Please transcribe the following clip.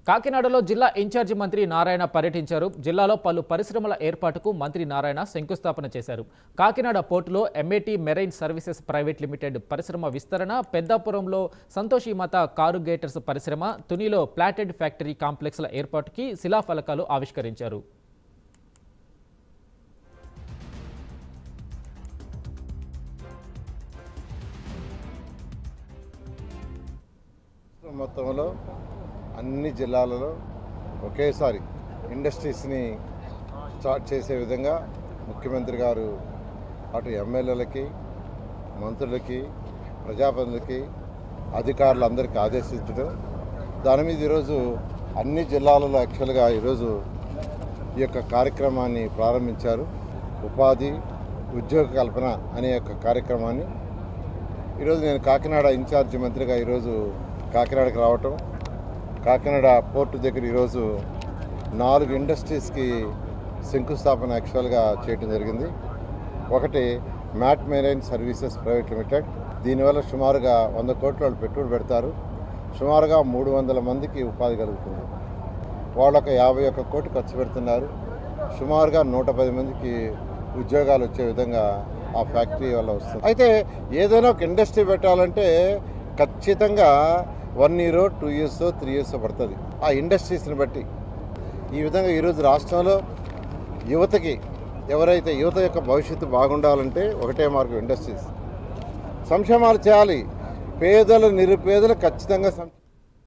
కాకినాడలో జిల్లా ఇన్ఛార్జి మంత్రి నారాయణ పర్యటించారు. జిల్లాలో పలు పరిశ్రమల ఏర్పాటుకు మంత్రి నారాయణ శంకుస్థాపన చేశారు. కాకినాడ పోర్టులో ఎంఏటీ మెరైన్ సర్వీసెస్ ప్రైవేట్ లిమిటెడ్ పరిశ్రమ విస్తరణ, పెద్దాపురంలో సంతోషిమాత కారుగేటర్స్ పరిశ్రమ, తునిలో ప్లాటెడ్ ఫ్యాక్టరీ కాంప్లెక్స్ల ఏర్పాటుకి శిలాఫలకాలు ఆవిష్కరించారు. మొత్తంలో అన్ని జిల్లాలలో ఒకేసారి ఇండస్ట్రీస్ని స్టార్ట్ చేసే విధంగా ముఖ్యమంత్రి గారు అటు ఎమ్మెల్యేలకి, మంత్రులకి, ప్రజాప్రతినిధులకి, అధికారులందరికీ ఆదేశించడం, దాని మీద ఈరోజు అన్ని జిల్లాలలో యాక్చువల్గా ఈరోజు ఈ యొక్క కార్యక్రమాన్ని ప్రారంభించారు. ఉపాధి ఉద్యోగ కల్పన అనే యొక్క కార్యక్రమాన్ని ఈరోజు నేను కాకినాడ ఇన్ఛార్జి మంత్రిగా ఈరోజు కాకినాడకు రావటం, కాకినాడ పోర్టు దగ్గర ఈరోజు 4 ఇండస్ట్రీస్కి శంకుస్థాపన యాక్చువల్గా చేయడం జరిగింది. ఒకటి mat marine services private limited. దీనివల్ల సుమారుగా 100 కోట్ల వాళ్ళు పెట్టుబడి పెడతారు. సుమారుగా 300 మందికి ఉపాధి కలుగుతుంది. వాళ్ళొక 51 కోట్లు ఖర్చు పెడుతున్నారు. సుమారుగా 110 మందికి ఉద్యోగాలు వచ్చే విధంగా ఆ ఫ్యాక్టరీ వల్ల వస్తుంది. అయితే ఏదైనా ఒక ఇండస్ట్రీ పెట్టాలంటే ఖచ్చితంగా 1 year, 2 years, 3 years పడుతుంది ఆ ఇండస్ట్రీస్ని బట్టి. ఈ విధంగా ఈరోజు రాష్ట్రంలో యువతకి, ఎవరైతే యువత యొక్క భవిష్యత్తు బాగుండాలంటే ఒకటే మార్గం ఇండస్ట్రీస్. సంక్షేమాలు చేయాలి, పేదలు నిరుపేదలు ఖచ్చితంగా